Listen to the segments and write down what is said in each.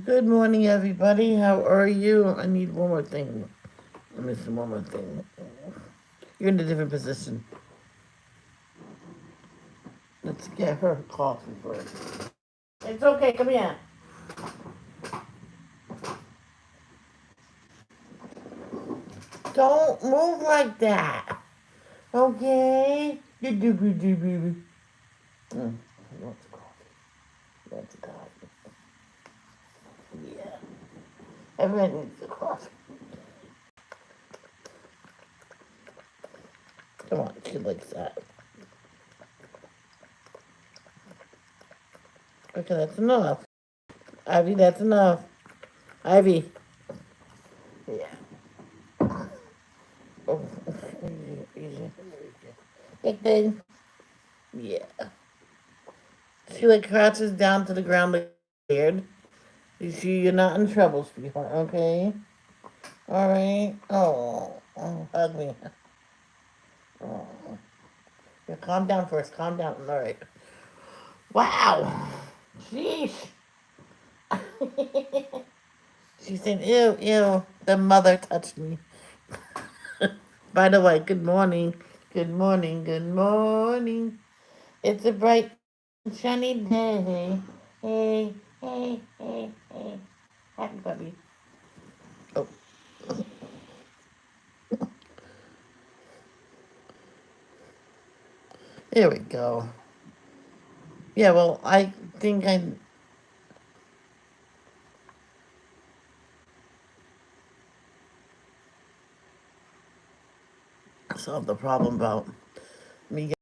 Good morning, everybody. How are you? I need one more thing. I'm missing one more thing. You're in a different position. Let's get her coffee first. It's okay. Come here. Don't move like that. Okay? You do, baby. What's coffee? What's coffee? Yeah. Everyone needs a coffee. Come on. She likes that. Okay, that's enough. Ivy, that's enough. Ivy. Yeah. Oh, easy. Big thing. Yeah. She like crouches down to the ground like scared. You see, you're not in trouble, sweetheart. Okay. All right. Oh, hug me. Oh. Yeah, calm down first. Calm down. All right. Wow. Sheesh. She said, "Ew, ew." The mother touched me. By the way, good morning. Good morning. Good morning. It's a bright, sunny day. Hey, hey, hey, hey. Happy puppy. Oh, here we go. Yeah, well, I think I solved the problem about me getting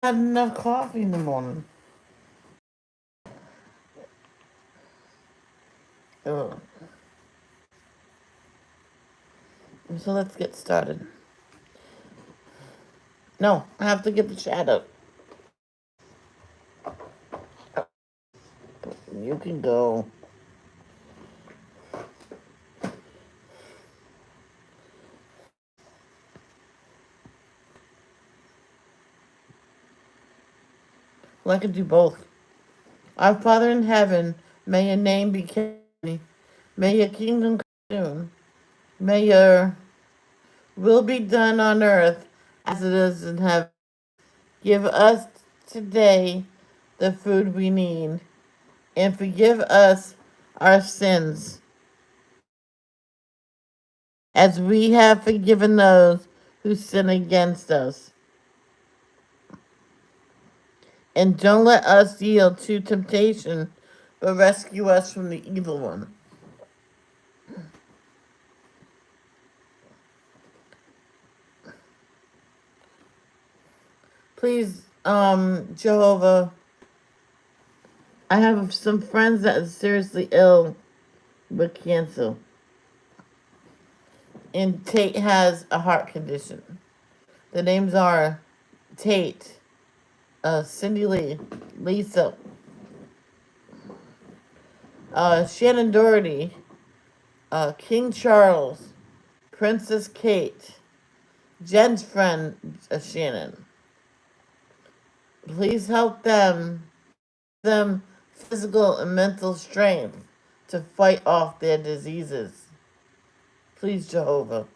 not enough coffee in the morning. Ugh. So let's get started. No, I have to get the chat up. You can go. Well, I can do both. Our Father in heaven, may your name be kept. May your kingdom come soon. May your will be done on earth as it is in heaven. Give us today the food we need, and forgive us our sins as we have forgiven those who sin against us. And don't let us yield to temptation, but rescue us from the evil one. Please, Jehovah, I have some friends that are seriously ill with cancer. And Tate has a heart condition. The names are Tate, Cindy Lee, Lisa, Shannon Doherty, King Charles, Princess Kate, Jen's friend, Shannon. Please help them physical and mental strength to fight off their diseases. Please, Jehovah.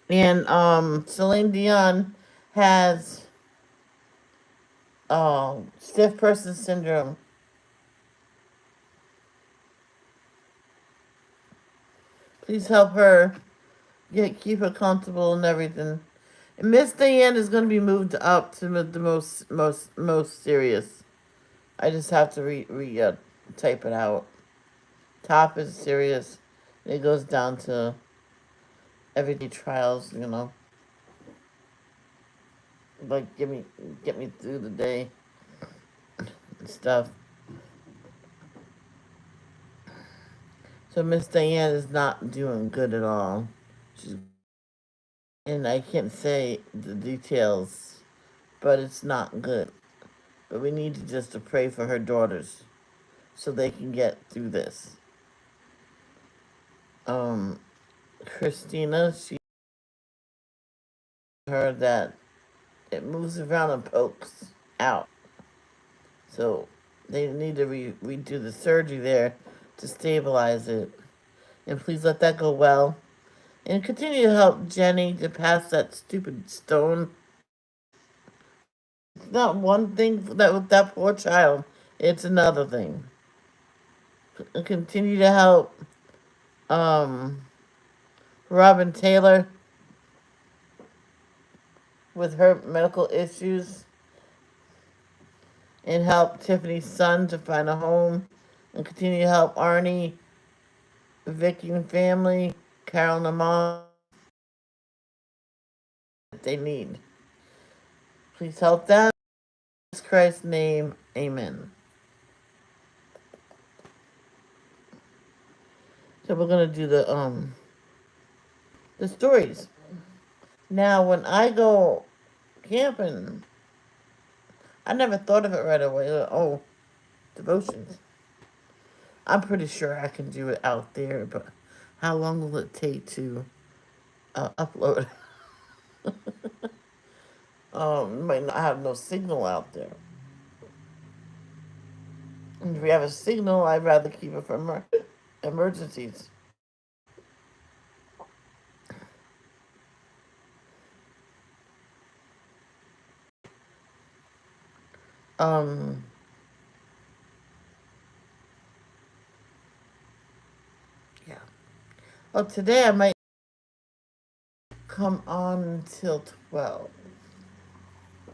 And Celine Dion has stiff person syndrome. Please help her keep her comfortable and everything. And Miss Diane is going to be moved up to the most serious. I just have to type it out. Top is serious. It goes down to everyday trials. Like get me through the day and stuff. So Miss Diane is not doing good at all. She's and I can't say the details, but it's not good. But we need to just to pray for her daughters so they can get through this. um, Christina, she heard that it moves around and pokes out. So they need to redo the surgery there to stabilize it. And please let that go well. And continue to help Jenny to pass that stupid stone. It's not one thing that with that poor child. It's another thing. And continue to help um, Robin Taylor with her medical issues, and help Tiffany's son to find a home, and continue to help Arnie, Vicky and family, Carol and the mom that they need. Please help them. In Jesus Christ's name, amen. So we're gonna do the stories. Now when I go camping, I never thought of it right away. Oh, devotions. I'm pretty sure I can do it out there, but how long will it take to upload? Might not have no signal out there. And if we have a signal, I'd rather keep it for emergencies. Um, yeah. Oh, today I might come on until 12.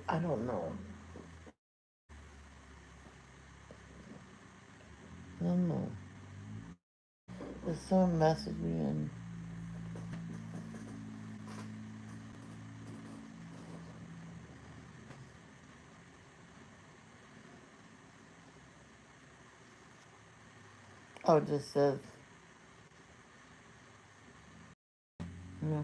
I don't know. I don't know. There's someone messaged me and oh, it just says, yeah.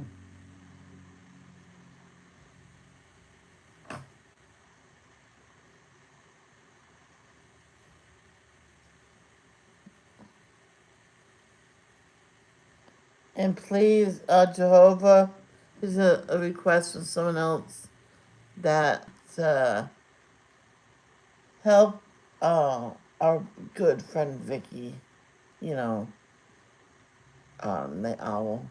And please, Jehovah, here's a request from someone else that help our good friend Vicky, you know, the owl.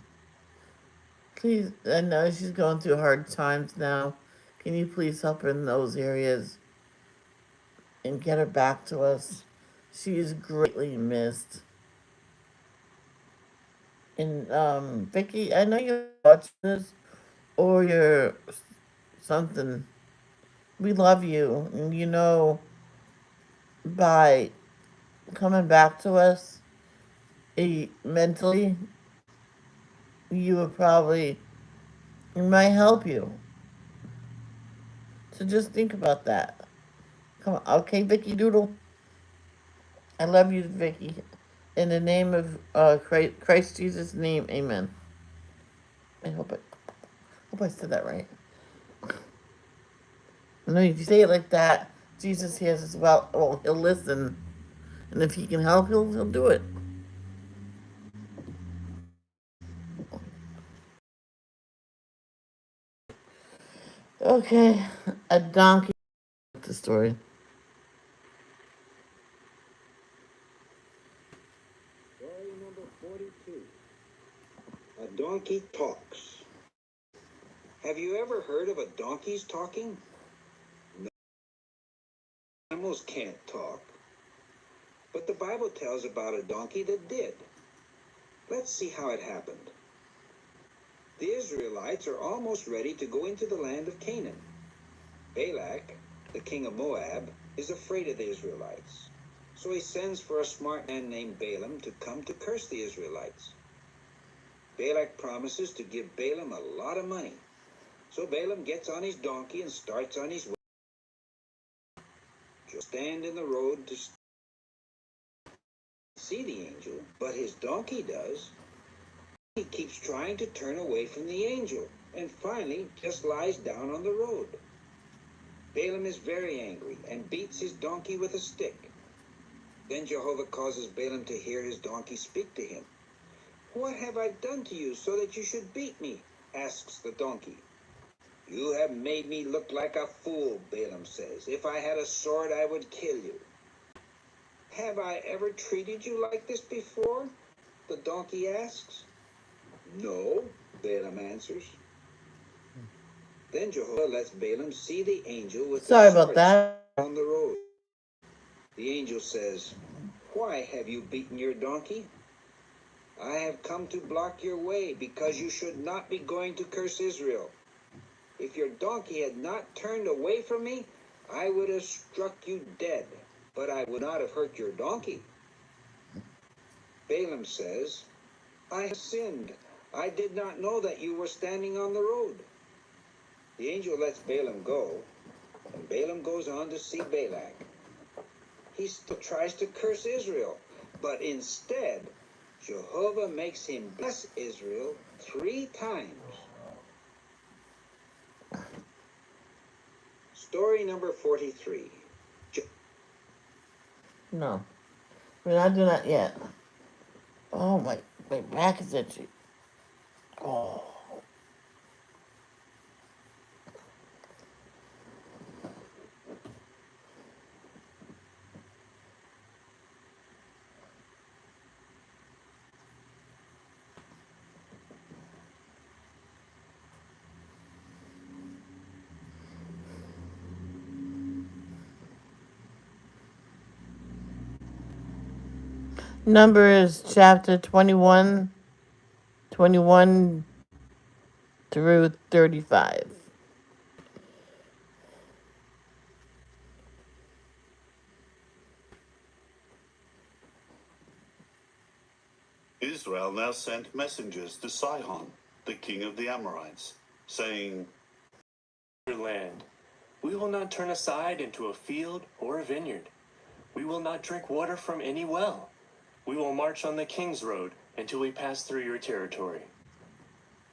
Please, I know she's going through hard times now. Can you please help her in those areas and get her back to us? She is greatly missed. And Vicky, I know you're watching this or you're something. We love you, and you know, by coming back to us mentally, you would probably it might help you. So just think about that. Come on, okay, Vicky Doodle. I love you, Vicky. In the name of Christ Jesus' name, amen. I hope I said that right. I know if you say it like that, Jesus hears as well. Well, he'll listen, and if he can help, he'll do it. Okay, a donkey. The story. Story number 42. A donkey talks. Have you ever heard of a donkey's talking? No, animals can't talk. But the Bible tells about a donkey that did. Let's see how it happened. The Israelites are almost ready to go into the land of Canaan. Balak, the king of Moab, is afraid of the Israelites. So he sends for a smart man named Balaam to come to curse the Israelites. Balak promises to give Balaam a lot of money. So Balaam gets on his donkey and starts on his way. Just stand in the road to see the angel, but his donkey does. He keeps trying to turn away from the angel, and finally just lies down on the road. Balaam is very angry and beats his donkey with a stick. Then Jehovah causes Balaam to hear his donkey speak to him. What have I done to you so that you should beat me? Asks the donkey. You have made me look like a fool, Balaam says. If I had a sword, I would kill you. Have I ever treated you like this before? The donkey asks. No, Balaam answers. Then Jehovah lets Balaam see the angel with Sorry the about sword that. on the road. The angel says, Why have you beaten your donkey? I have come to block your way because you should not be going to curse Israel. If your donkey had not turned away from me, I would have struck you dead, but I would not have hurt your donkey. Balaam says, I have sinned. I did not know that you were standing on the road. The angel lets Balaam go, and Balaam goes on to see Balak. He still tries to curse Israel, but instead, Jehovah makes him bless Israel 3 times. Story number 43. No, we're not doing that yet. Oh, my back is itchy. Oh. Numbers chapter 21, 21 through 35. Israel now sent messengers to Sihon, the king of the Amorites, saying, Your land. We will not turn aside into a field or a vineyard. We will not drink water from any well. We will march on the king's road until we pass through your territory.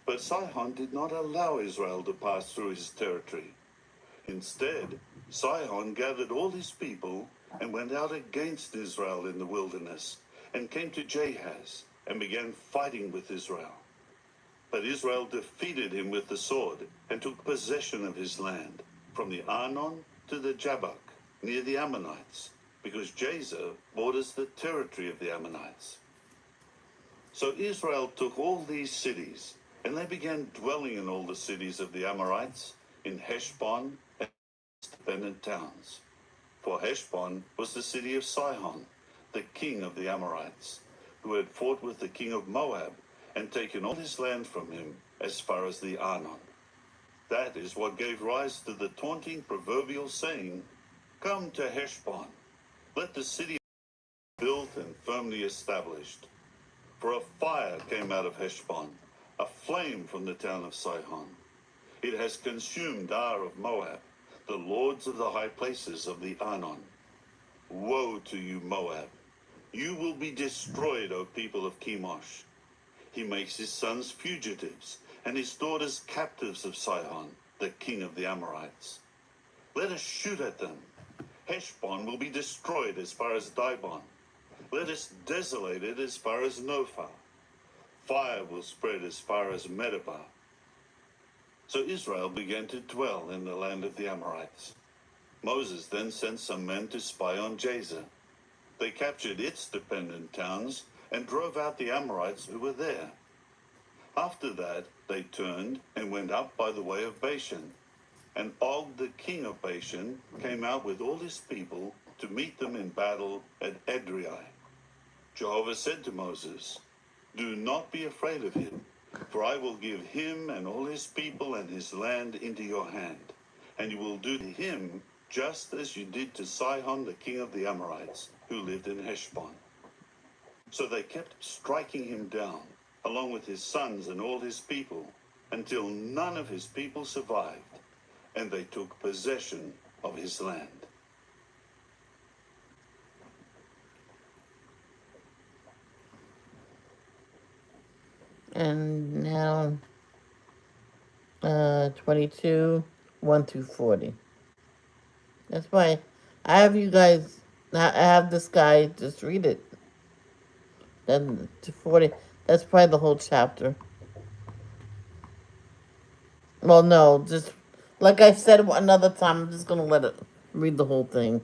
But Sihon did not allow Israel to pass through his territory. Instead, Sihon gathered all his people and went out against Israel in the wilderness, and came to Jahaz, and began fighting with Israel. But Israel defeated him with the sword, and took possession of his land, from the Arnon to the Jabbok, near the Ammonites, because Jazer borders the territory of the Ammonites. So Israel took all these cities, and they began dwelling in all the cities of the Amorites, in Heshbon and dependent towns. For Heshbon was the city of Sihon, the king of the Amorites, who had fought with the king of Moab, and taken all his land from him as far as the Arnon. That is what gave rise to the taunting proverbial saying, Come to Heshbon, let the city be built and firmly established. For a fire came out of Heshbon, a flame from the town of Sihon. It has consumed Ar of Moab, the lords of the high places of the Arnon. Woe to you, Moab! You will be destroyed, O people of Chemosh. He makes his sons fugitives, and his daughters captives of Sihon, the king of the Amorites. Let us shoot at them. Heshbon will be destroyed as far as Dibon. Let us desolate it as far as Nophah. Fire will spread as far as Medeba. So Israel began to dwell in the land of the Amorites. Moses then sent some men to spy on Jazer. They captured its dependent towns and drove out the Amorites who were there. After that, they turned and went up by the way of Bashan. And Og, the king of Bashan, came out with all his people to meet them in battle at Edrei. Jehovah said to Moses, Do not be afraid of him, for I will give him and all his people and his land into your hand, and you will do to him just as you did to Sihon, the king of the Amorites, who lived in Heshbon. So they kept striking him down, along with his sons and all his people, until none of his people survived, and they took possession of his land. And now, 22, 1 through 40. That's why I have you guys, I have this guy just read it. Then to 40. That's probably the whole chapter. Well, no, just like I said another time, I'm just gonna let it read the whole thing.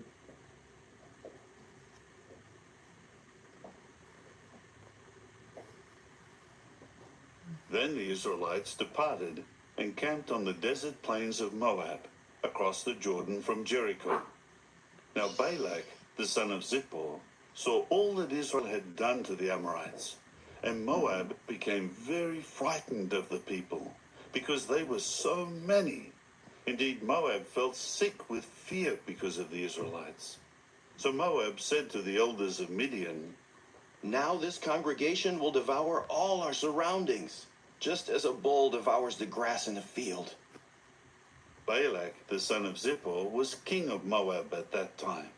Then the Israelites departed and camped on the desert plains of Moab, across the Jordan from Jericho. Now Balak, the son of Zippor, saw all that Israel had done to the Amorites, and Moab became very frightened of the people, because they were so many. Indeed, Moab felt sick with fear because of the Israelites. So Moab said to the elders of Midian, "Now this congregation will devour all our surroundings, just as a bull devours the grass in a field." Balak, the son of Zippor, was king of Moab at that time.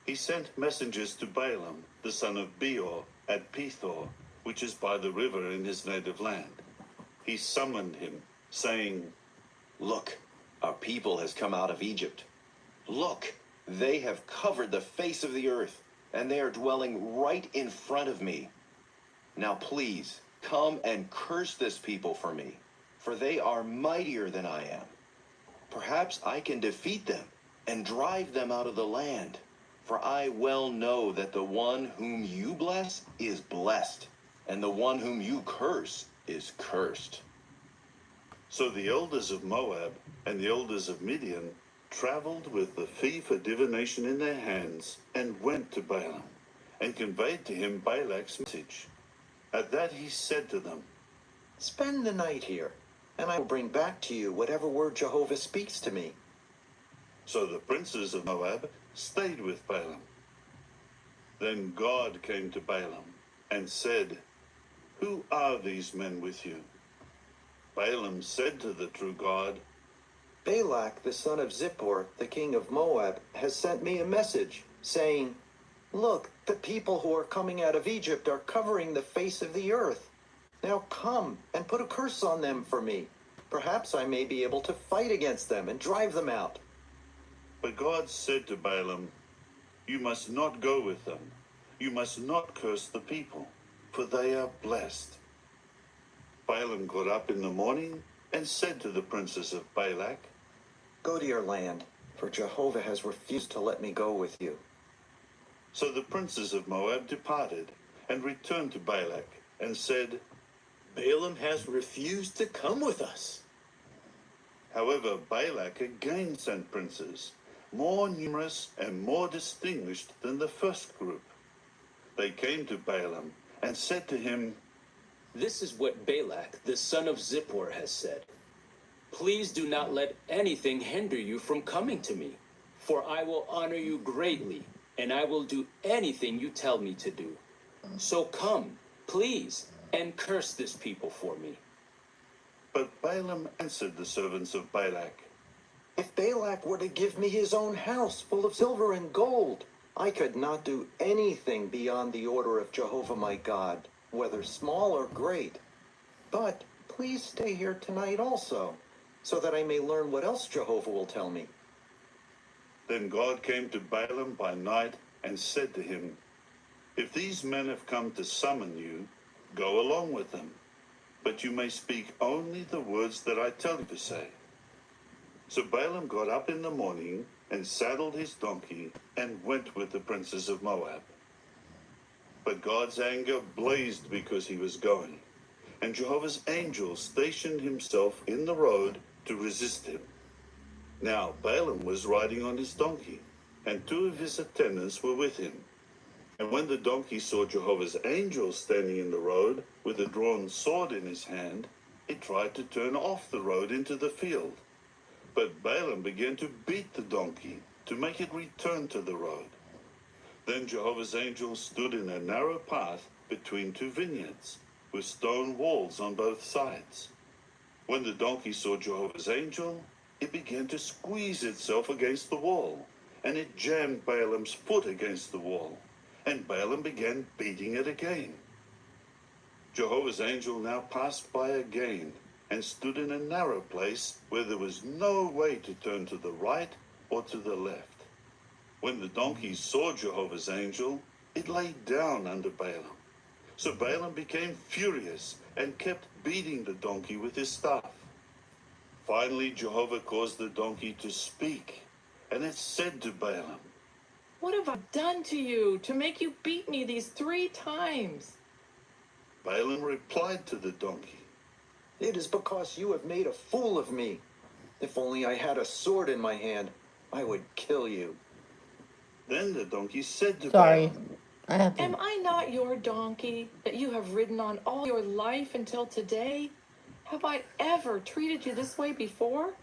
He sent messengers to Balaam, the son of Beor, at Pethor, which is by the river in his native land. He summoned him, saying, "Look, our people has come out of Egypt. Look, they have covered the face of the earth, and they are dwelling right in front of me. Now please, come and curse this people for me, for they are mightier than I am. Perhaps I can defeat them and drive them out of the land. For I well know that the one whom you bless is blessed, and the one whom you curse is cursed." So the elders of Moab and the elders of Midian traveled with the fee for divination in their hands and went to Balaam and conveyed to him Balak's message. At that he said to them, Spend the night here, and I will bring back to you whatever word Jehovah speaks to me. So the princes of Moab stayed with Balaam. Then God came to Balaam and said, "Who are these men with you?" Balaam said to the true God, Balak, the son of Zippor, the king of Moab, has sent me a message, saying, Look, the people who are coming out of Egypt are covering the face of the earth. Now come and put a curse on them for me. Perhaps I may be able to fight against them and drive them out. But God said to Balaam, "You must not go with them. You must not curse the people, for they are blessed." Balaam got up in the morning and said to the princes of Balak, Go to your land, for Jehovah has refused to let me go with you. So the princes of Moab departed and returned to Balak and said, "Balaam has refused to come with us." However, Balak again sent princes, more numerous and more distinguished than the first group. They came to Balaam and said to him, "This is what Balak, the son of Zippor, has said. Please do not let anything hinder you from coming to me, for I will honor you greatly, and I will do anything you tell me to do. So come, please, and curse this people for me." But Balaam answered the servants of Balak, If Balak were to give me his own house full of silver and gold, I could not do anything beyond the order of Jehovah my God, whether small or great. But please stay here tonight also, so that I may learn what else Jehovah will tell me. Then God came to Balaam by night and said to him, "If these men have come to summon you, go along with them. But you may speak only the words that I tell you to say." So Balaam got up in the morning and saddled his donkey and went with the princes of Moab. But God's anger blazed because he was going, and Jehovah's angel stationed himself in the road to resist him. Now Balaam was riding on his donkey, and two of his attendants were with him. And when the donkey saw Jehovah's angel standing in the road with a drawn sword in his hand, it tried to turn off the road into the field. But Balaam began to beat the donkey to make it return to the road. Then Jehovah's angel stood in a narrow path between two vineyards, with stone walls on both sides. When the donkey saw Jehovah's angel, it began to squeeze itself against the wall, and it jammed Balaam's foot against the wall, and Balaam began beating it again. Jehovah's angel now passed by again, and stood in a narrow place where there was no way to turn to the right or to the left. When the donkey saw Jehovah's angel, it lay down under Balaam. So Balaam became furious and kept beating the donkey with his staff. Finally, Jehovah caused the donkey to speak, and it said to Balaam, "What have I done to you to make you beat me these 3 times?" Balaam replied to the donkey, It is because you have made a fool of me. If only I had a sword in my hand, I would kill you. Then the donkey said to Sorry. Balaam, I have Am to. I not your donkey that you have ridden on all your life until today? Have I ever treated you this way before?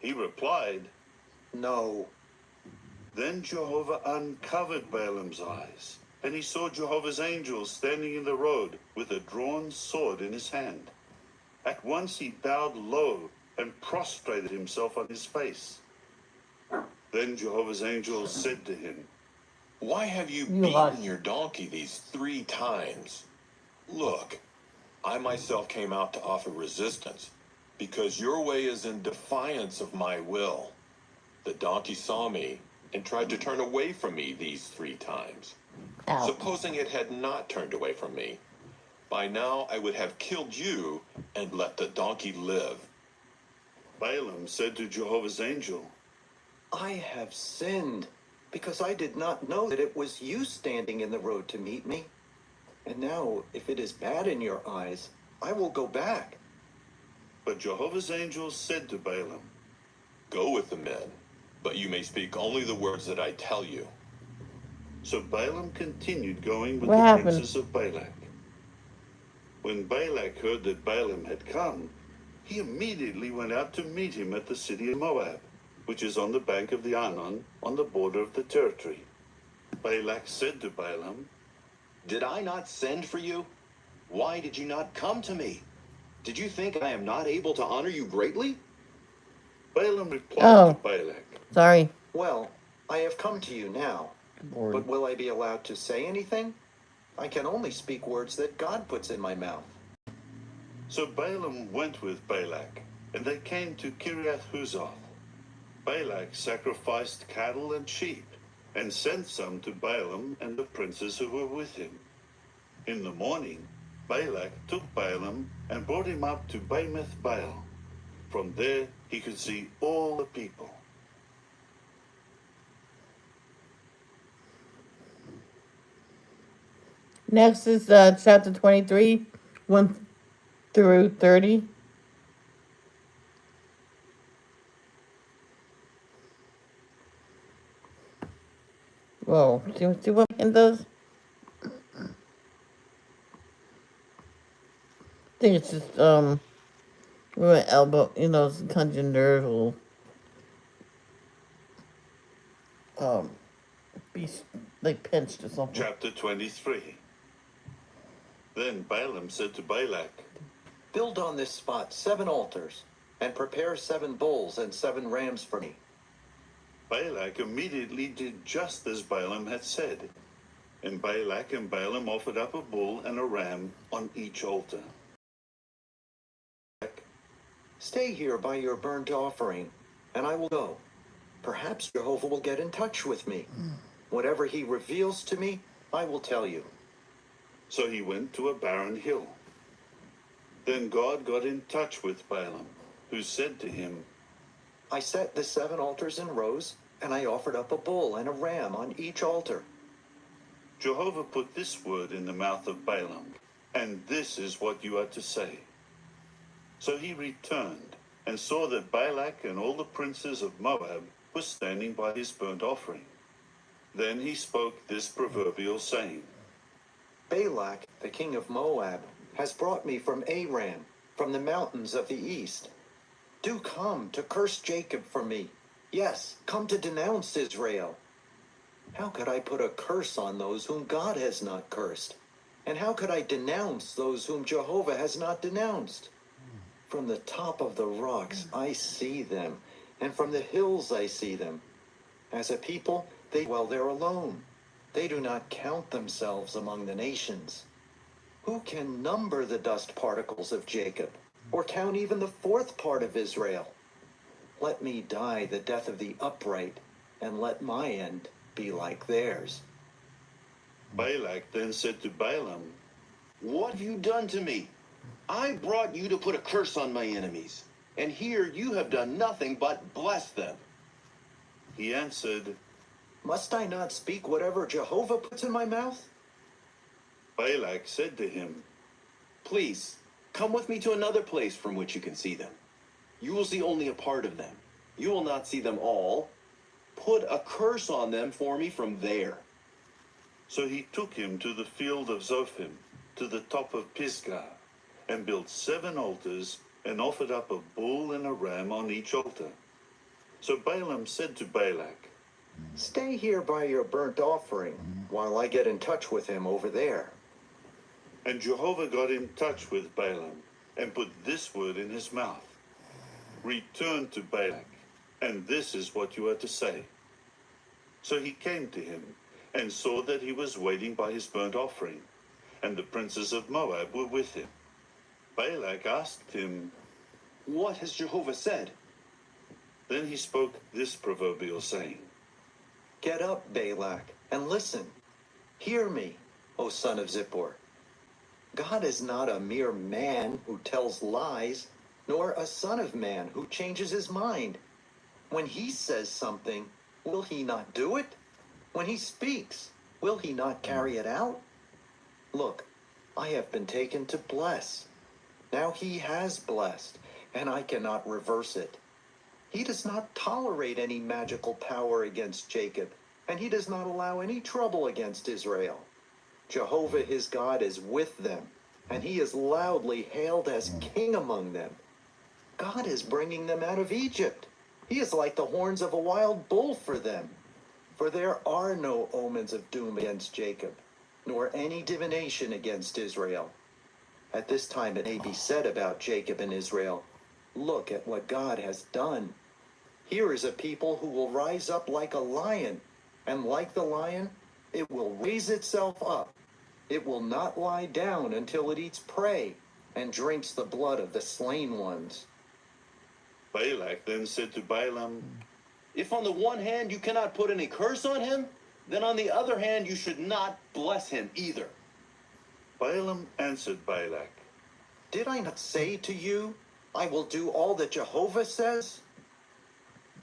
He replied, No. Then Jehovah uncovered Balaam's eyes, and he saw Jehovah's angel standing in the road with a drawn sword in his hand. At once he bowed low and prostrated himself on his face. Then Jehovah's angel said to him, Why have you You hush. beaten your donkey these 3 times? Look, I myself came out to offer resistance, because your way is in defiance of my will. The donkey saw me and tried to turn away from me these 3 times. Ouch. Supposing it had not turned away from me, by now I would have killed you and let the donkey live. Balaam said to Jehovah's angel, I have sinned because I did not know that it was you standing in the road to meet me. And now, if it is bad in your eyes, I will go back. But Jehovah's angel said to Balaam, Go with the men, but you may speak only the words that I tell you. So Balaam continued going with What the happened? princes of Balak. When Balak heard that Balaam had come, he immediately went out to meet him at the city of Moab, which is on the bank of the Arnon, on the border of the territory. Balak said to Balaam, Did I not send for you? Why did you not come to me? Did you think I am not able to honor you greatly? Balaam replied to Oh, Balak, sorry. Well, I have come to you now. Bored. But will I be allowed to say anything? I can only speak words that God puts in my mouth. So Balaam went with Balak, and they came to Kiriath Huzoth. Balak sacrificed cattle and sheep, and sent some to Balaam and the princes who were with him. In the morning, Balak took Balaam and brought him up to Bamoth Baal. From there he could see all the people. Next is chapter 23, 1 through 30. Whoa, see what it does? I think it's just, my elbow, it's conjure nerve will, um, be, like, pinched or something. Chapter 23. Then Balaam said to Balak, Build on this spot 7 altars, and prepare 7 bulls and 7 rams for me. Balak immediately did just as Balaam had said. And Balak and Balaam offered up a bull and a ram on each altar. Stay here by your burnt offering, and I will go. Perhaps Jehovah will get in touch with me. Whatever he reveals to me, I will tell you. So he went to a barren hill. Then God got in touch with Balaam, who said to him, I set the 7 altars in rows, and I offered up a bull and a ram on each altar. Jehovah put this word in the mouth of Balaam, and this is what you are to say. So he returned and saw that Balak and all the princes of Moab were standing by his burnt offering. Then he spoke this proverbial saying, Balak, the king of Moab, has brought me from Aram, from the mountains of the east. Do come to curse Jacob for me. Yes, come to denounce Israel. How could I put a curse on those whom God has not cursed? And how could I denounce those whom Jehovah has not denounced? From the top of the rocks I see them, and from the hills I see them. As a people, they dwell there alone. They do not count themselves among the nations. Who can number the dust particles of Jacob, or count even the 4th part of Israel? Let me die the death of the upright, and let my end be like theirs. Balak then said to Balaam, What have you done to me? I brought you to put a curse on my enemies, and here you have done nothing but bless them. He answered, Must I not speak whatever Jehovah puts in my mouth? Balak said to him, Please, come with me to another place from which you can see them. You will see only a part of them. You will not see them all. Put a curse on them for me from there. So he took him to the field of Zophim, to the top of Pisgah, and built 7 altars, and offered up a bull and a ram on each altar. So Balaam said to Balak, Stay here by your burnt offering while I get in touch with him over there. and Jehovah got in touch with Balaam, and put this word in his mouth. Return to Balak, and this is what you are to say. So he came to him, and saw that he was waiting by his burnt offering, and the princes of Moab were with him. Balak asked him, What has Jehovah said? Then he spoke this proverbial saying, Get up, Balak, and listen. Hear me, O son of Zippor. God is not a mere man who tells lies, nor a son of man who changes his mind. When he says something, will he not do it? When he speaks, will he not carry it out? Look, I have been taken to bless. Now he has blessed, and I cannot reverse it. He does not tolerate any magical power against Jacob, and he does not allow any trouble against Israel. Jehovah his God is with them, and he is loudly hailed as king among them. God is bringing them out of Egypt. He is like the horns of a wild bull for them. For there are no omens of doom against Jacob, nor any divination against Israel. At this time it may be said about Jacob and Israel, Look at what God has done. Here is a people who will rise up like a lion, and like the lion, it will raise itself up. It will not lie down until it eats prey and drinks the blood of the slain ones. Balak then said to Balaam, If on the one hand you cannot put any curse on him, then on the other hand you should not bless him either. Balaam answered Balak, Did I not say to you, I will do all that Jehovah says?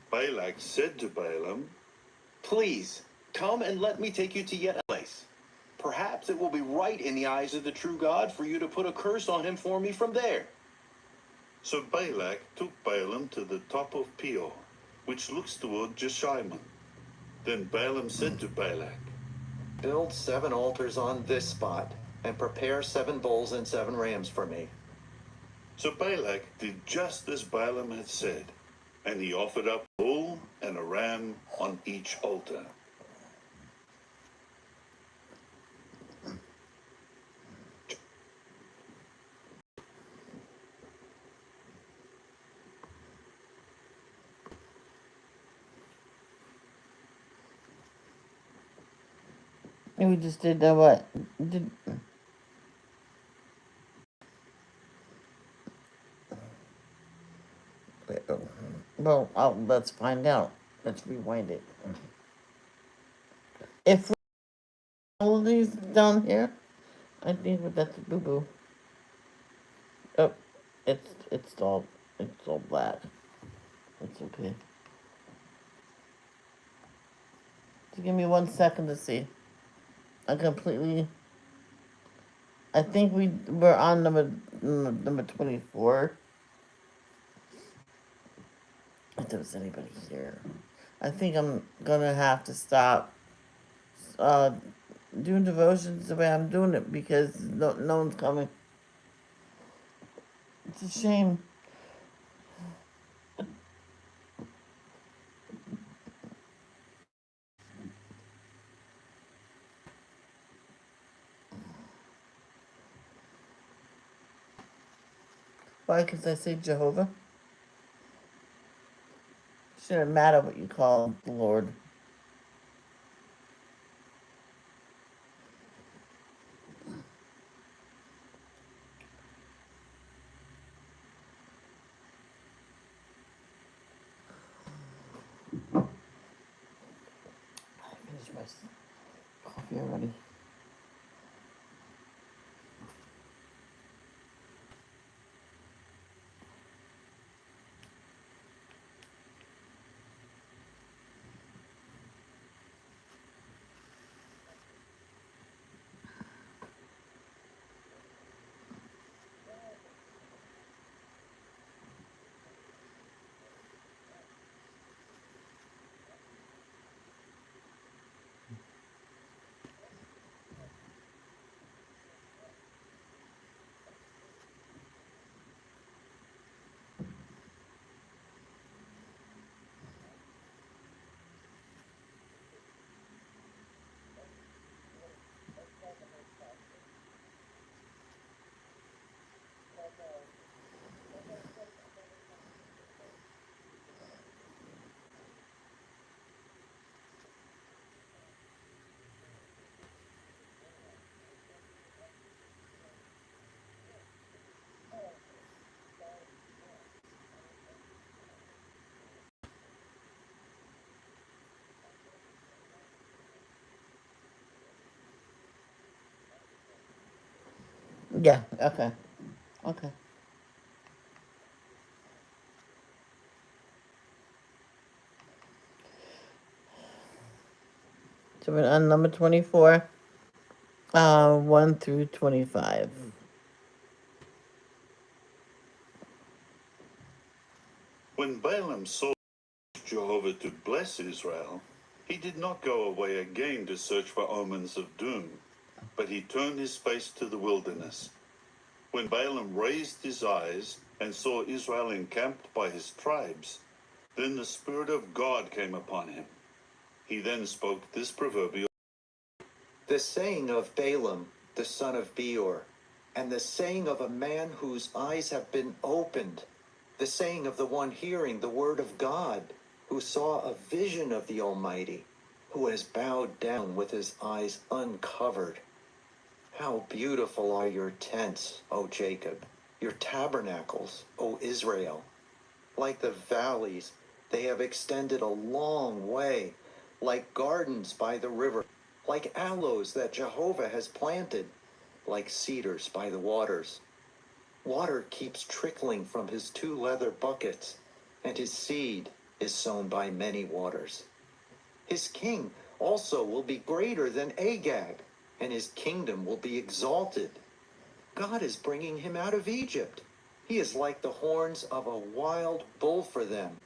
Balak said to Balaam, Please, come and let me take you to yet a place. Perhaps it will be right in the eyes of the true God for you to put a curse on him for me from there. So Balak took Balaam to the top of Peor, which looks toward Jeshimon. Then Balaam said to Balak, Build 7 altars on this spot, and prepare 7 bulls and 7 rams for me. So Balak did just as Balaam had said, and he offered up a bull and a ram on each altar. And we just did what? Did well? Let's find out. Let's rewind it. If all of these down here, I think that's a boo boo. Oh, it's all black. It's okay. Just give me 1 second to see. I completely. I think we're on number 24. If there was anybody here, I think I'm gonna have to stop doing devotions the way I'm doing it because no one's coming. It's a shame. Why? Because I say Jehovah. Shouldn't matter what you call the Lord. I finished my coffee already. Yeah, okay. Okay. So we're on number 24, 1 through 25. When Balaam saw Jehovah to bless Israel, he did not go away again to search for omens of doom, but he turned his face to the wilderness. When Balaam raised his eyes and saw Israel encamped by his tribes, then the Spirit of God came upon him. He then spoke this proverbial. The saying of Balaam, the son of Beor, and the saying of a man whose eyes have been opened, the saying of the one hearing the word of God, who saw a vision of the Almighty, who has bowed down with his eyes uncovered. How beautiful are your tents, O Jacob, your tabernacles, O Israel. Like the valleys, they have extended a long way, like gardens by the river, like aloes that Jehovah has planted, like cedars by the waters. Water keeps trickling from his 2 leather buckets, and his seed is sown by many waters. His king also will be greater than Agag, and his kingdom will be exalted. God is bringing him out of Egypt. He is like the horns of a wild bull for them.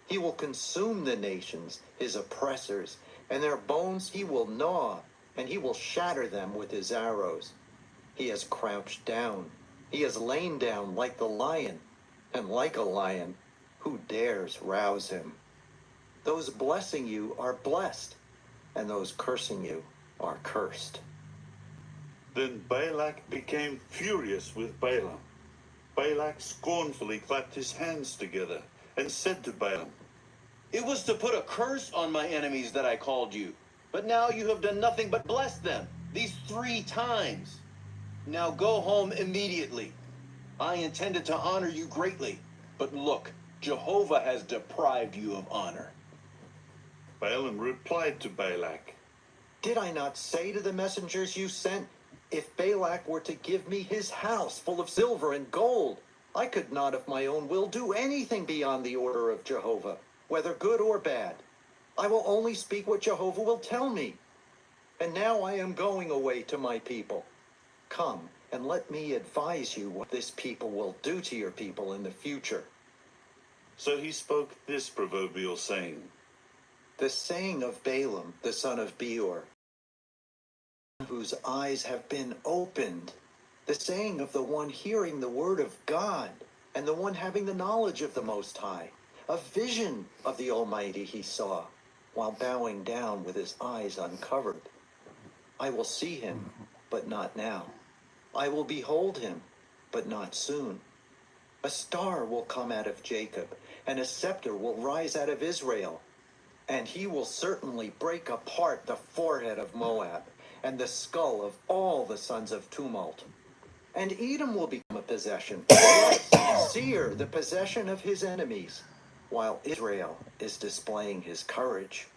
He will consume the nations, his oppressors, and their bones he will gnaw, and he will shatter them with his arrows. He has crouched down. He has lain down like the lion, and like a lion, who dares rouse him? Those blessing you are blessed, and those cursing you are cursed. Then Balak became furious with Balaam. Balak scornfully clapped his hands together and said to Balaam, It was to put a curse on my enemies that I called you, but now you have done nothing but bless them, these 3 times. Now go home immediately. I intended to honor you greatly, but look, Jehovah has deprived you of honor. Balaam replied to Balak, Did I not say to the messengers you sent, if Balak were to give me his house full of silver and gold, I could not of my own will do anything beyond the order of Jehovah, whether good or bad. I will only speak what Jehovah will tell me. And now I am going away to my people. Come and let me advise you what this people will do to your people in the future. So he spoke this proverbial saying. The saying of Balaam, the son of Beor, whose eyes have been opened, the saying of the one hearing the word of God, and the one having the knowledge of the Most High, a vision of the Almighty he saw, while bowing down with his eyes uncovered. I will see him, but not now. I will behold him, but not soon. A star will come out of Jacob, and a scepter will rise out of Israel. And he will certainly break apart the forehead of Moab, and the skull of all the sons of tumult. And Edom will become a possession. Yes, Seir, the possession of his enemies, while Israel is displaying his courage.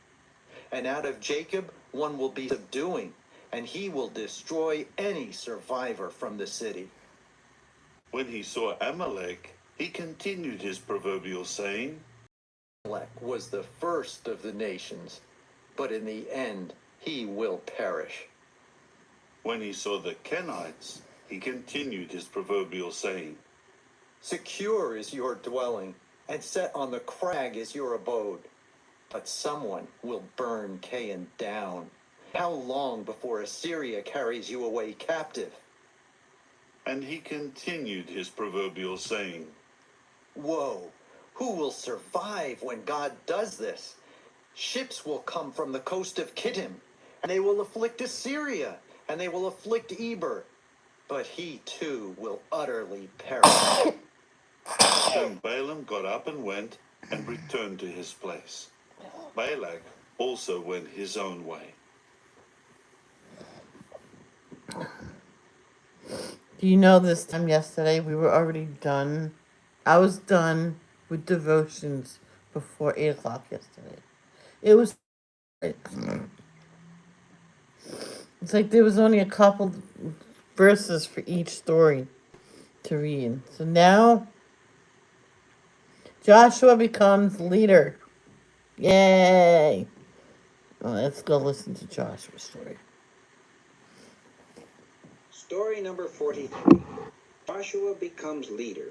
And out of Jacob one will be subduing, and he will destroy any survivor from the city. When he saw Amalek, he continued his proverbial saying, Amalek was the first of the nations, but in the end he will perish. When he saw the Kenites, he continued his proverbial saying, Secure is your dwelling, and set on the crag is your abode. But someone will burn Canaan down. How long before Assyria carries you away captive? And he continued his proverbial saying, Woe! Who will survive when God does this? Ships will come from the coast of Kittim, and they will afflict Assyria, and they will afflict Eber. But he too will utterly perish. Then Balaam got up and went, and returned to his place. Balak also went his own way. Do you know this time yesterday we were already done? I was done with devotions before 8 o'clock yesterday. It was. It's like there was only a couple verses for each story to read. So now Joshua becomes leader. Yay! Well, let's go listen to Joshua's story. Story number 43. Joshua becomes leader.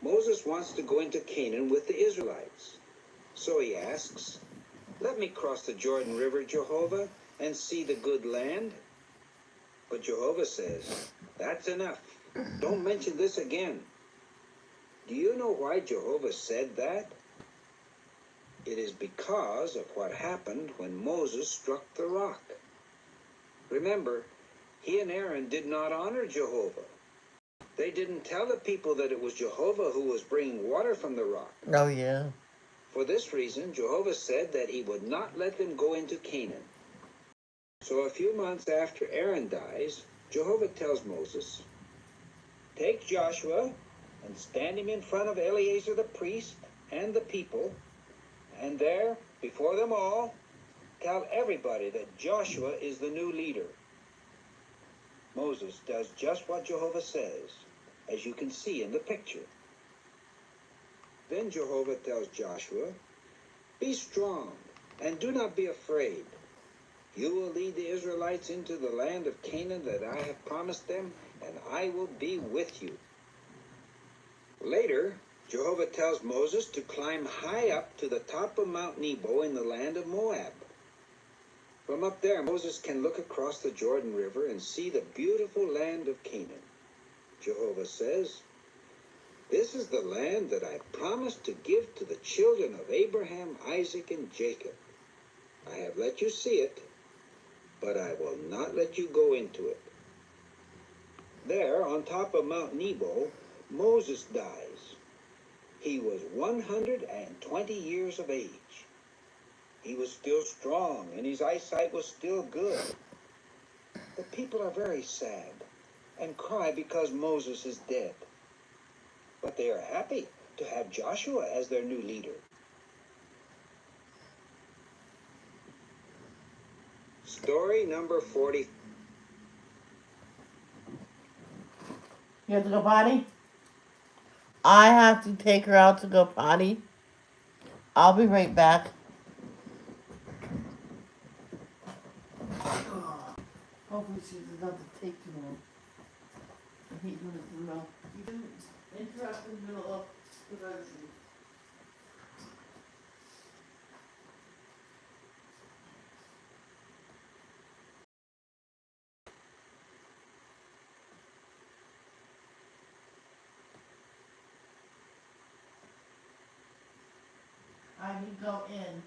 Moses wants to go into Canaan with the Israelites. So he asks, "Let me cross the Jordan River, Jehovah, and see the good land." But Jehovah says, "That's enough. Don't mention this again." Do you know why Jehovah said that? It is because of what happened when Moses struck the rock. Remember, he and Aaron did not honor Jehovah. They didn't tell the people that it was Jehovah who was bringing water from the rock. Oh, yeah. For this reason, Jehovah said that he would not let them go into Canaan. So a few months after Aaron dies, Jehovah tells Moses, "Take Joshua and stand him in front of Eleazar the priest and the people, and there, before them all, tell everybody that Joshua is the new leader." Moses does just what Jehovah says, as you can see in the picture. Then Jehovah tells Joshua, "Be strong and do not be afraid. You will lead the Israelites into the land of Canaan that I have promised them, and I will be with you." Later, Jehovah tells Moses to climb high up to the top of Mount Nebo in the land of Moab. From up there, Moses can look across the Jordan River and see the beautiful land of Canaan. Jehovah says, "This is the land that I promised to give to the children of Abraham, Isaac, and Jacob. I have let you see it, but I will not let you go into it." There, on top of Mount Nebo, Moses dies. He was 120 years of age. He was still strong, and his eyesight was still good. The people are very sad and cry because Moses is dead. But they are happy to have Joshua as their new leader. Story number 40. You have to go potty? I have to take her out to go potty. I'll be right back. Hopefully she does not take too long. I hate doing this in the middle. You didn't interrupt in the middle of the version. I can go in.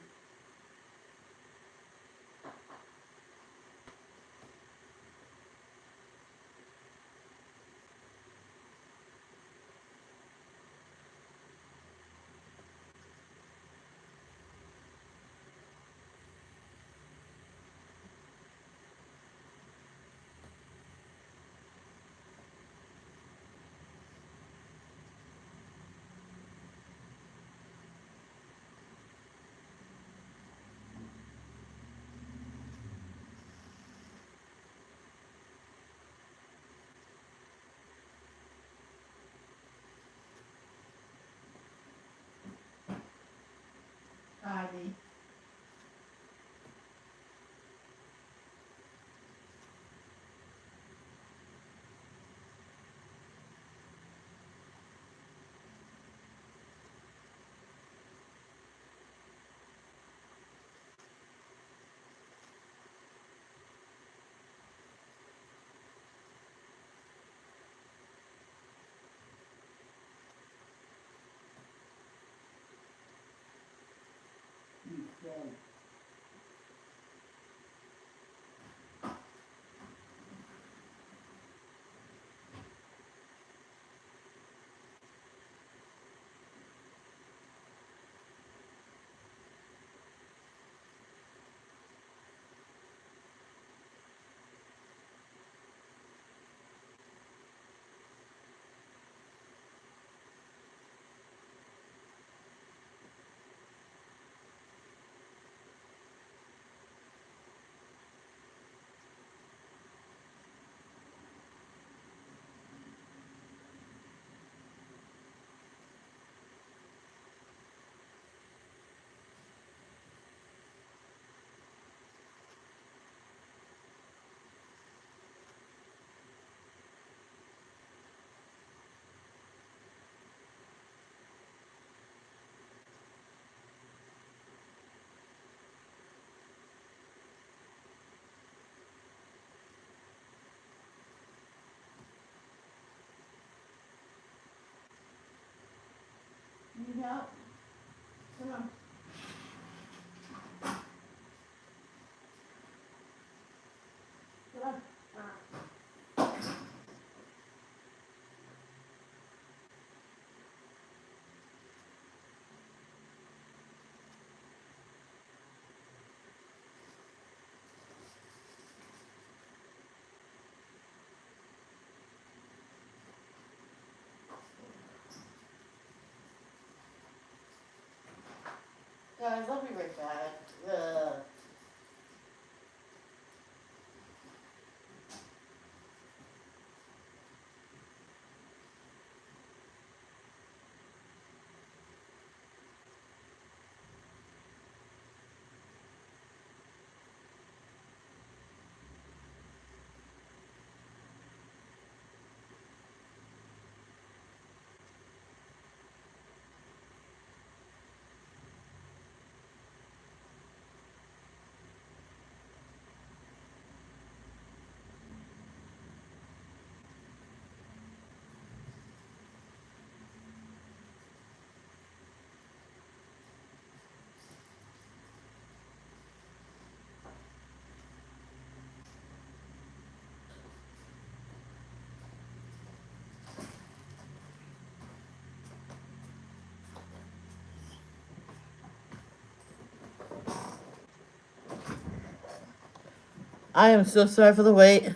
I am so sorry for the wait.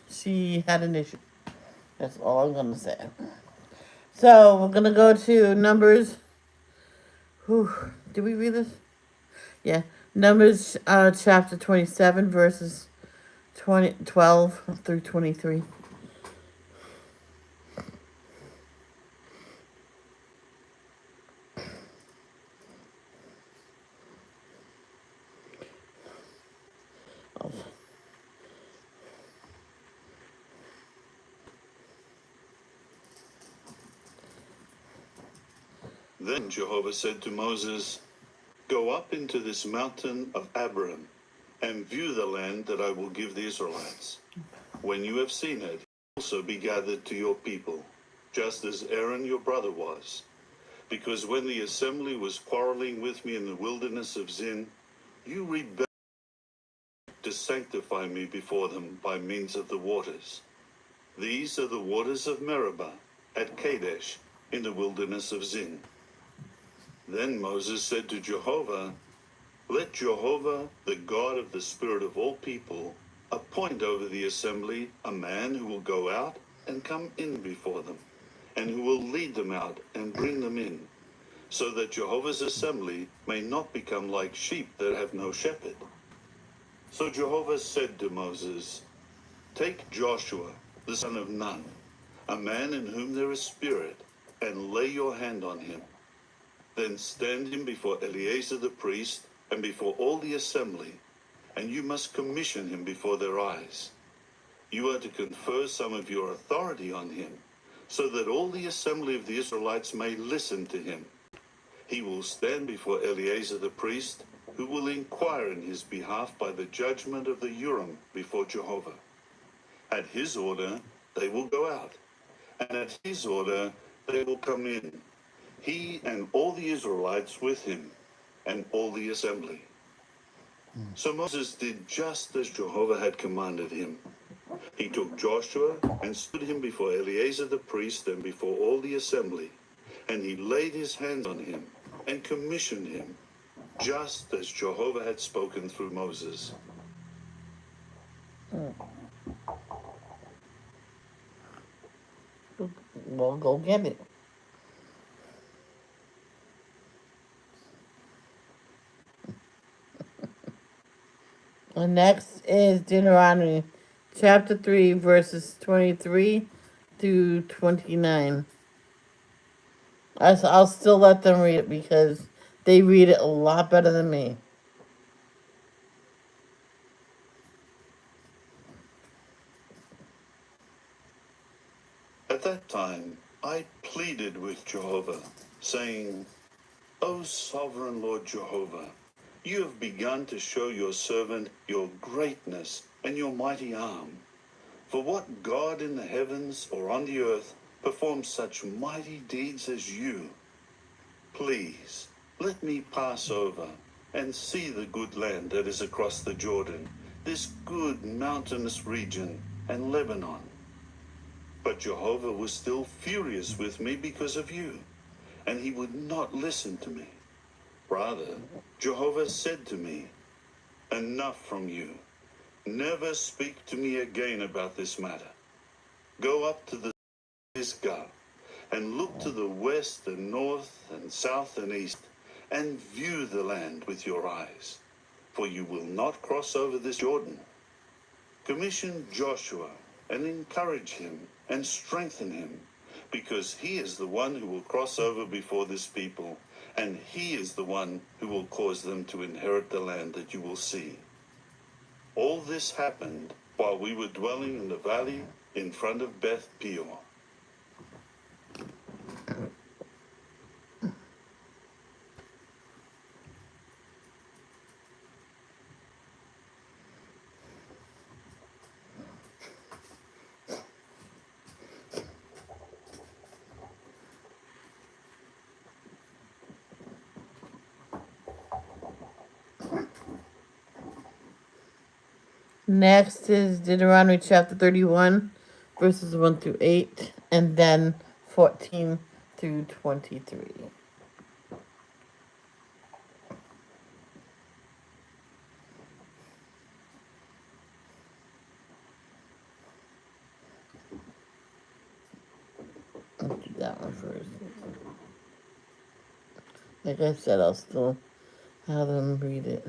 She had an issue. That's all I'm gonna say. So we're gonna go to Numbers. Whew, did we read this? Yeah, Numbers chapter 27, verses 12 through 23. Then Jehovah said to Moses, "Go up into this mountain of Abiram, and view the land that I will give the Israelites. When you have seen it, also be gathered to your people, just as Aaron your brother was. Because when the assembly was quarreling with me in the wilderness of Zin, you rebelled to sanctify me before them by means of the waters. These are the waters of Meribah at Kadesh in the wilderness of Zin." Then Moses said to Jehovah, "Let Jehovah, the God of the spirit of all people, appoint over the assembly a man who will go out and come in before them, and who will lead them out and bring them in, so that Jehovah's assembly may not become like sheep that have no shepherd." So Jehovah said to Moses, "Take Joshua, the son of Nun, a man in whom there is spirit, and lay your hand on him. Then stand him before Eleazar the priest and before all the assembly, and you must commission him before their eyes. You are to confer some of your authority on him, so that all the assembly of the Israelites may listen to him. He will stand before Eleazar the priest, who will inquire in his behalf by the judgment of the Urim before Jehovah. At his order they will go out, and at his order they will come in, he and all the Israelites with him, and all the assembly." So Moses did just as Jehovah had commanded him. He took Joshua and stood him before Eleazar the priest and before all the assembly, and he laid his hands on him and commissioned him, just as Jehovah had spoken through Moses. Well, go get it. And next is Deuteronomy chapter 3, verses 23 through 29. I'll still let them read it because they read it a lot better than me. At that time I pleaded with Jehovah, saying, "O sovereign Lord Jehovah, you have begun to show your servant your greatness and your mighty arm. For what God in the heavens or on the earth performs such mighty deeds as you? Please, let me pass over and see the good land that is across the Jordan, this good mountainous region, and Lebanon." But Jehovah was still furious with me because of you, and he would not listen to me. Rather, Jehovah said to me, "Enough from you. Never speak to me again about this matter. Go up to the Pisgah, and look to the west and north and south and east, and view the land with your eyes, for you will not cross over this Jordan. Commission Joshua and encourage him and strengthen him, because he is the one who will cross over before this people, and he is the one who will cause them to inherit the land that you will see." All this happened while we were dwelling in the valley in front of Beth Peor. Next is Deuteronomy chapter 31, verses 1 through 8, and then 14 through 23. first. Like I said, I'll still have them read it.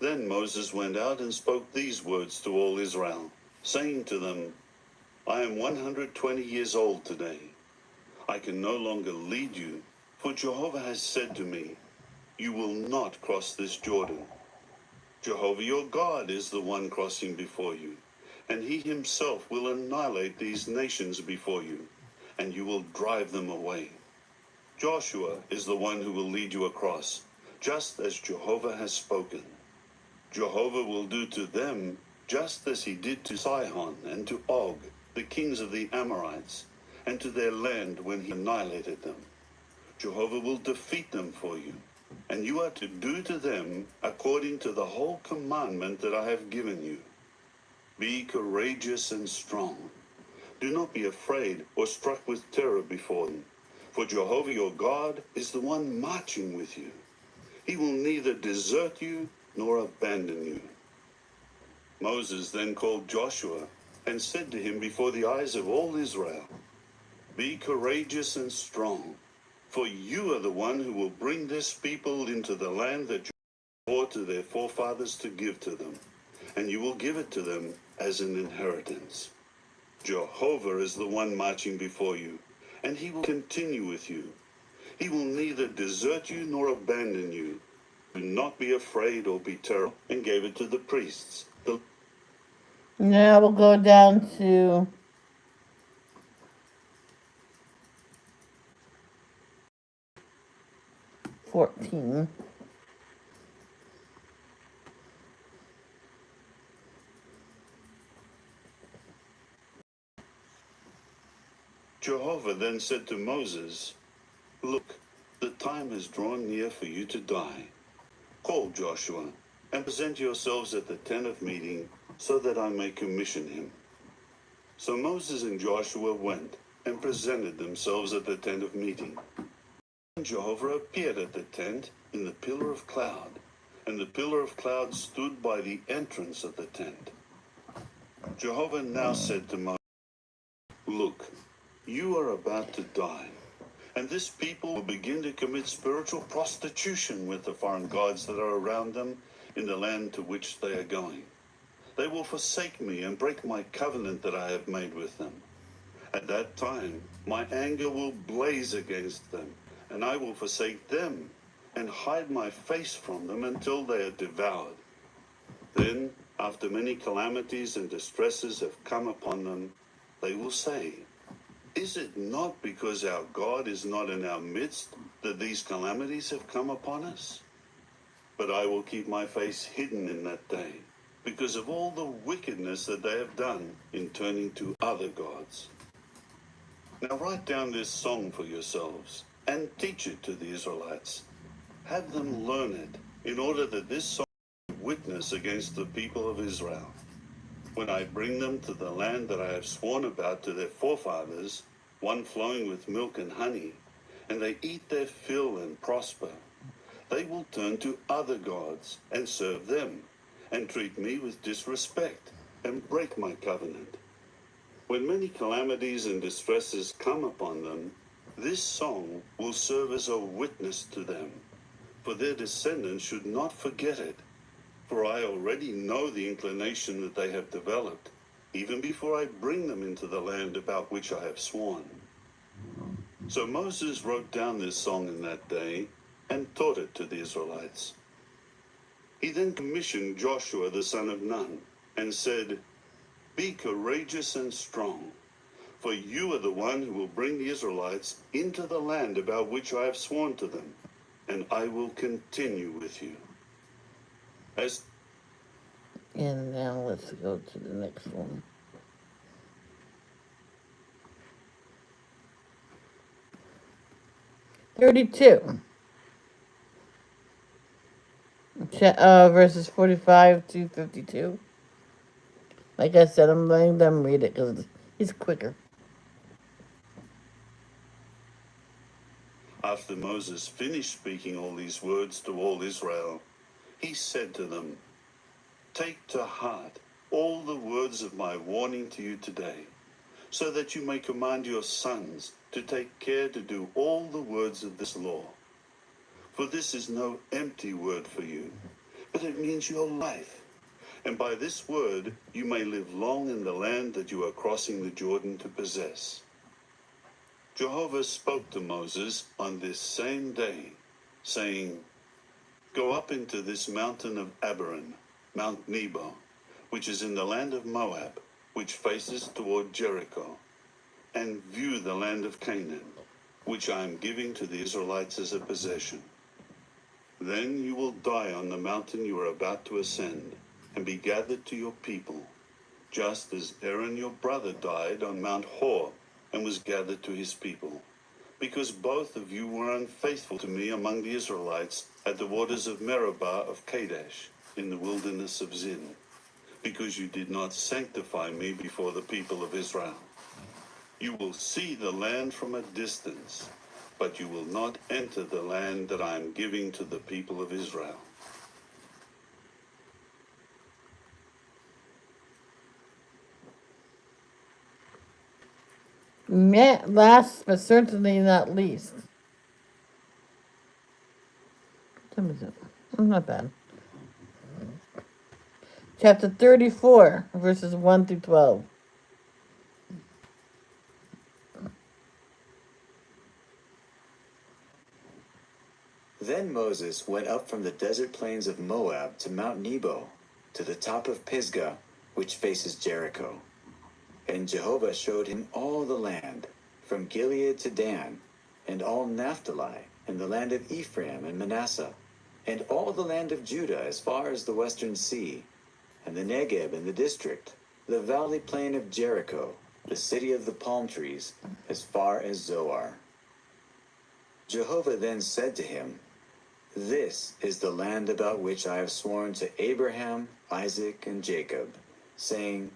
Then Moses went out and spoke these words to all Israel, saying to them, I am 120 years old today. I can no longer lead you, for Jehovah has said to me, you will not cross this Jordan. Jehovah your God is the one crossing before you, and he himself will annihilate these nations before you, and you will drive them away. Joshua is the one who will lead you across, just as Jehovah has spoken. Jehovah will do to them just as he did to Sihon and to Og, the kings of the Amorites, and to their land when he annihilated them. Jehovah will defeat them for you, and you are to do to them according to the whole commandment that I have given you. Be courageous and strong. Do not be afraid or struck with terror before them, for Jehovah your God is the one marching with you. He will neither desert you nor abandon you. Moses then called Joshua and said to him before the eyes of all Israel, be courageous and strong, for you are the one who will bring this people into the land that you swore to their forefathers to give to them, and you will give it to them as an inheritance. Jehovah is the one marching before you, and he will continue with you. He will neither desert you nor abandon you. Do not be afraid or be terrified. And gave it to the priests. Now we'll go down to 14. Jehovah then said to Moses, look, the time has drawn near for you to die. Call Joshua and present yourselves at the tent of meeting so that I may commission him. So Moses and Joshua went and presented themselves at the tent of meeting. And Jehovah appeared at the tent in the pillar of cloud, and the pillar of cloud stood by the entrance of the tent. Jehovah now said to Moses, look, you are about to die, and this people will begin to commit spiritual prostitution with the foreign gods that are around them in the land to which they are going. They will forsake me and break my covenant that I have made with them. At that time, my anger will blaze against them, and I will forsake them and hide my face from them until they are devoured. Then, after many calamities and distresses have come upon them, they will say, is it not because our God is not in our midst that these calamities have come upon us? But I will keep my face hidden in that day, because of all the wickedness that they have done in turning to other gods. Now write down this song for yourselves, and teach it to the Israelites. Have them learn it, in order that this song may be witness against the people of Israel. When I bring them to the land that I have sworn about to their forefathers, one flowing with milk and honey, and they eat their fill and prosper, they will turn to other gods and serve them, and treat me with disrespect, and break my covenant. When many calamities and distresses come upon them, this song will serve as a witness to them, for their descendants should not forget it. For I already know the inclination that they have developed, even before I bring them into the land about which I have sworn. So Moses wrote down this song in that day, and taught it to the Israelites. He then commissioned Joshua the son of Nun, and said, be courageous and strong, for you are the one who will bring the Israelites into the land about which I have sworn to them, and I will continue with you. And now let's go to the next one. 32. Verses 45 to 52. Like I said, I'm letting them read it because he's quicker. After Moses finished speaking all these words to all Israel, he said to them, "Take to heart all the words of my warning to you today, so that you may command your sons to take care to do all the words of this law. For this is no empty word for you, but it means your life. And by this word you may live long in the land that you are crossing the Jordan to possess." Jehovah spoke to Moses on this same day, saying, "Go up into this mountain of Abarim, Mount Nebo, which is in the land of Moab, which faces toward Jericho, and view the land of Canaan, which I am giving to the Israelites as a possession. Then you will die on the mountain you are about to ascend, and be gathered to your people, just as Aaron your brother died on Mount Hor and was gathered to his people, because both of you were unfaithful to me among the Israelites at the waters of Meribah of Kadesh in the wilderness of Zin, because you did not sanctify me before the people of Israel. You will see the land from a distance, but you will not enter the land that I am giving to the people of Israel." Last but certainly not least. What time is it? Not bad. Chapter 34, verses 1 through 12. Then Moses went up from the desert plains of Moab to Mount Nebo, to the top of Pisgah, which faces Jericho. And Jehovah showed him all the land, from Gilead to Dan, and all Naphtali, and the land of Ephraim and Manasseh, and all the land of Judah as far as the western sea, and the Negeb and the district, the valley plain of Jericho, the city of the palm trees, as far as Zoar. Jehovah then said to him, "This is the land about which I have sworn to Abraham, Isaac, and Jacob, saying,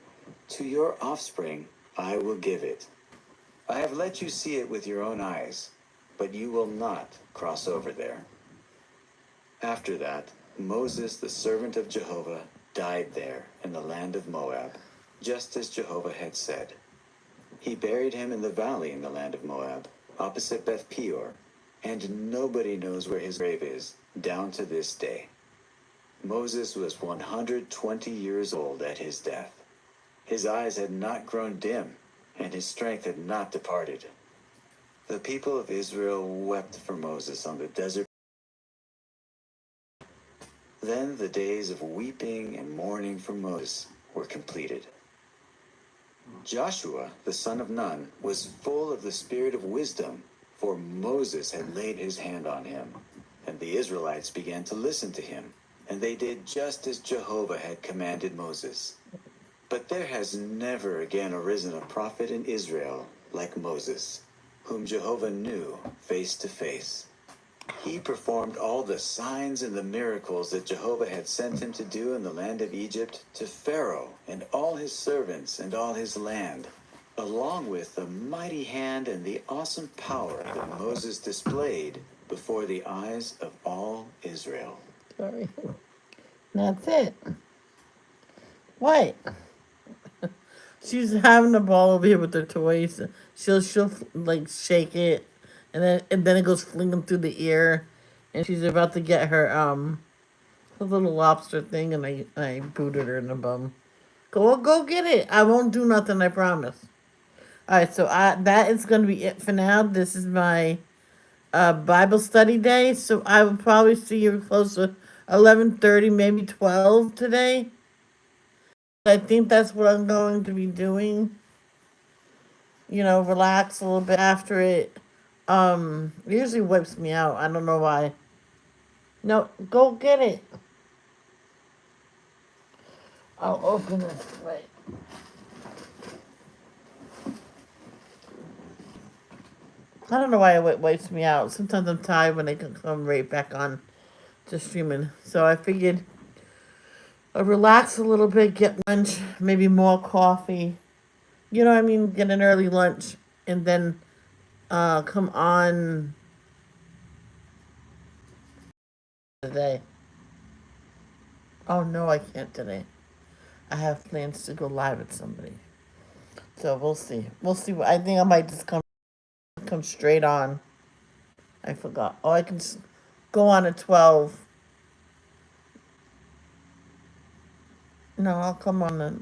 'To your offspring I will give it.' I have let you see it with your own eyes, but you will not cross over there." After that, Moses, the servant of Jehovah, died there in the land of Moab, just as Jehovah had said. He buried him in the valley in the land of Moab, opposite Beth Peor, and nobody knows where his grave is, down to this day. Moses was 120 years old at his death. His eyes had not grown dim, and his strength had not departed. The people of Israel wept for Moses on the desert. Then the days of weeping and mourning for Moses were completed. Joshua, the son of Nun, was full of the spirit of wisdom, for Moses had laid his hand on him. And the Israelites began to listen to him, and they did just as Jehovah had commanded Moses. But there has never again arisen a prophet in Israel like Moses, whom Jehovah knew face to face. He performed all the signs and the miracles that Jehovah had sent him to do in the land of Egypt to Pharaoh and all his servants and all his land, along with the mighty hand and the awesome power that Moses displayed before the eyes of all Israel. Sorry. That's it. What? She's having a ball over here with her toys. She'll like shake it, and then it goes flinging through the ear, and she's about to get her little lobster thing, and I booted her in the bum. Go get it. I won't do nothing. I promise. All right, so that is gonna be it for now. This is my Bible study day, so I will probably see you close to 11:30, maybe 12 today. I think that's what I'm going to be doing. Relax a little bit after it. It usually wipes me out. I don't know why. No, go get it. I'll open it. Right. I don't know why it wipes me out. Sometimes I'm tired when I can come right back on to streaming. So I figured relax a little bit, get lunch, maybe more coffee. You know what I mean? Get an early lunch, and then come on today. Oh no, I can't today. I have plans to go live with somebody. So we'll see. We'll see. I think I might just come straight on. I forgot. Oh, I can go on at 12. No, I'll come on at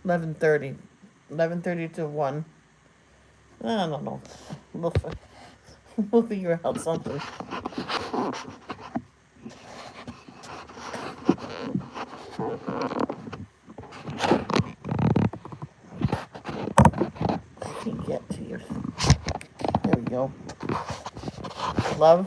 11:30. 11:30 to 1. I don't know. We'll, we'll figure out something. I can get to your. There we go. Love.